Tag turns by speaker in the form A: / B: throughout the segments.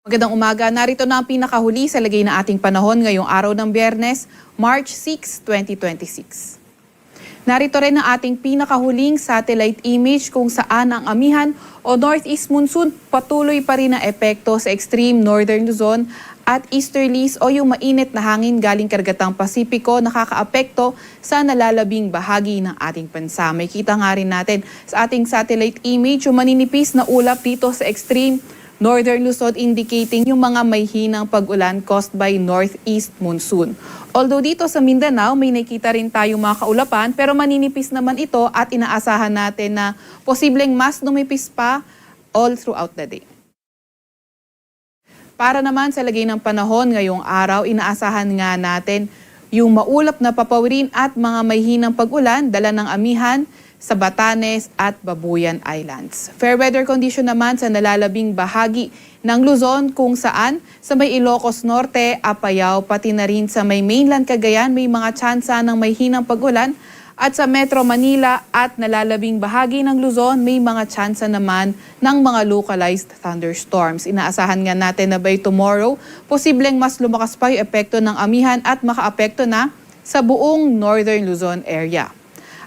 A: Magandang umaga. Narito na ang pinakahuli sa lagay na ating panahon ngayong araw ng Biyernes, March 6, 2026. Narito rin ang ating pinakahuling satellite image kung saan ang amihan o northeast monsoon patuloy pa rin ang epekto sa extreme northern Luzon at easterlies o yung mainit na hangin galing kargatang Pasipiko nakakaapekto sa nalalabing bahagi ng ating bansa. May kita nga rin natin sa ating satellite image yung maninipis na ulap dito sa extreme Northern Luzon indicating yung mga may hinang pag-ulan caused by northeast monsoon. Although dito sa Mindanao may nakita rin tayong mga kaulapan pero maninipis naman ito at inaasahan natin na posibleng mas lumipis pa all throughout the day. Para naman sa lagay ng panahon ngayong araw, inaasahan nga natin yung maulap na papawirin at mga may hinang pag-ulan dala ng amihan sa Batanes at Babuyan Islands. Fair weather condition naman sa nalalabing bahagi ng Luzon kung saan sa may Ilocos Norte, Apayao, pati na rin sa may mainland Cagayan may mga tsansa ng may hinang pag-ulan at sa Metro Manila at nalalabing bahagi ng Luzon may mga tsansa naman ng mga localized thunderstorms. Inaasahan nga natin na by tomorrow, posibleng mas lumakas pa yung epekto ng amihan at makaapekto na sa buong Northern Luzon area.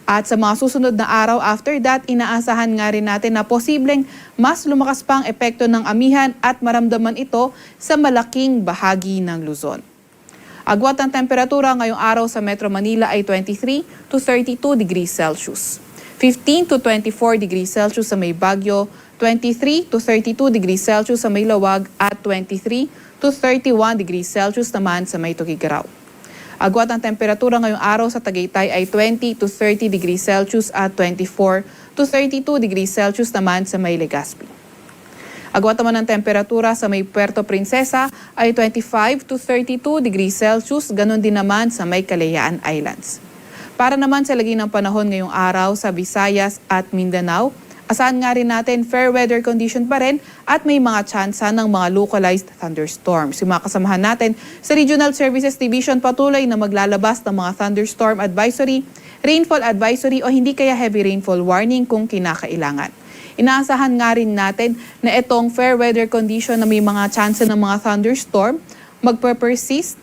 A: At sa mga susunod na araw after that, inaasahan nga rin natin na posibleng mas lumakas pa ang epekto ng amihan at maramdaman ito sa malaking bahagi ng Luzon. Agwat ang temperatura ngayong araw sa Metro Manila ay 23 to 32 degrees Celsius. 15 to 24 degrees Celsius sa may Baguio, 23 to 32 degrees Celsius sa may Lawag at 23 to 31 degrees Celsius naman sa may Tugigaraw. Agwat ang temperatura ngayong araw sa Tagaytay ay 20 to 30 degrees Celsius at 24 to 32 degrees Celsius naman sa may Legazpi. Agwat naman ang temperatura sa may Puerto Princesa ay 25 to 32 degrees Celsius, ganun din naman sa may Kalayaan Islands. Para naman sa lagay ng panahon ngayong araw sa Visayas at Mindanao, asahan nga rin natin fair weather condition pa rin at may mga tsansa ng mga localized thunderstorms. Yung mga kasamahan natin sa Regional Services Division patuloy na maglalabas ng mga thunderstorm advisory, rainfall advisory o hindi kaya heavy rainfall warning kung kinakailangan. Inaasahan nga rin natin na itong fair weather condition na may mga tsansa ng mga thunderstorm magpe-persist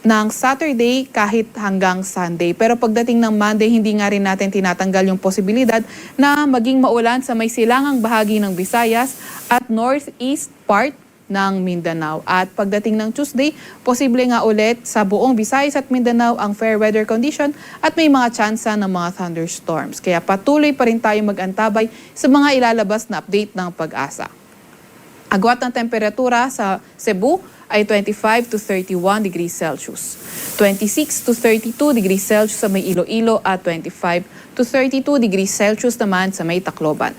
A: ng Saturday kahit hanggang Sunday. Pero pagdating ng Monday, hindi nga rin natin tinatanggal yung posibilidad na maging maulan sa may silangang bahagi ng Visayas at northeast part ng Mindanao. At pagdating ng Tuesday, posible nga ulit sa buong Visayas at Mindanao ang fair weather condition at may mga tsansa ng mga thunderstorms. Kaya patuloy pa rin tayo mag-antabay sa mga ilalabas na update ng Pag-asa. Agwat ng temperatura sa Cebu ay 25 to 31 degrees Celsius. 26 to 32 degrees Celsius sa may Iloilo at 25 to 32 degrees Celsius naman sa may Tacloban.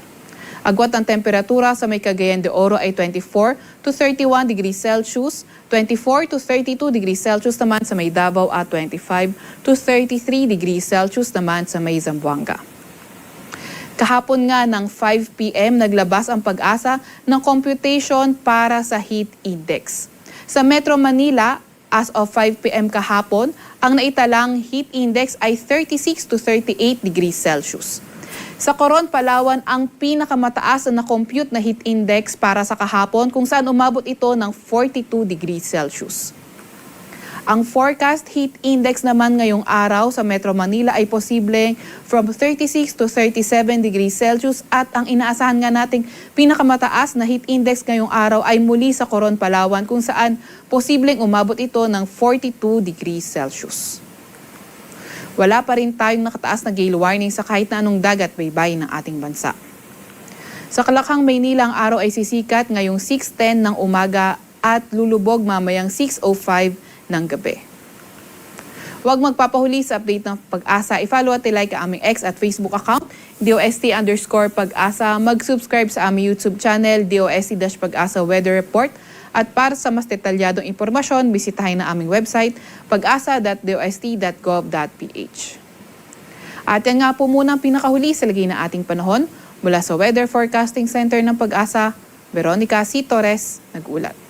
A: Agwat ang temperatura sa may Cagayan de Oro ay 24 to 31 degrees Celsius, 24 to 32 degrees Celsius naman sa may Davao at 25 to 33 degrees Celsius naman sa may Zamboanga. Kahapon nga ng 5 p.m. naglabas ang Pag-asa ng computation para sa heat index. Sa Metro Manila, as of 5 p.m. kahapon, ang naitalang heat index ay 36 to 38 degrees Celsius. Sa Coron, Palawan, ang pinakamataas na compute na heat index para sa kahapon kung saan umabot ito ng 42 degrees Celsius. Ang forecast heat index naman ngayong araw sa Metro Manila ay posibleng from 36 to 37 degrees Celsius at ang inaasahan nga nating pinakamataas na heat index ngayong araw ay muli sa Coron, Palawan kung saan posibleng umabot ito ng 42 degrees Celsius. Wala pa rin tayong nakataas na gale warning sa kahit na anong dagat baybayin ng ating bansa. Sa Kalakhang, Maynila, ang araw ay sisikat ngayong 6:10 ng umaga at lulubog mamayang 6:05 ng gabi. Huwag magpapahuli sa update ng Pag-asa. I-follow at i-like ang aming X at Facebook account, DOST_Pag-asa. Mag-subscribe sa aming YouTube channel, DOST-Pag-asa Weather Report. At para sa mas detalyadong impormasyon, bisitahin na aming website, pag-asa.dost.gov.ph. At yan nga po muna ang pinakahuli sa lagay na ating panahon. Mula sa Weather Forecasting Center ng Pag-asa, Veronica C. Torres, nag-ulat.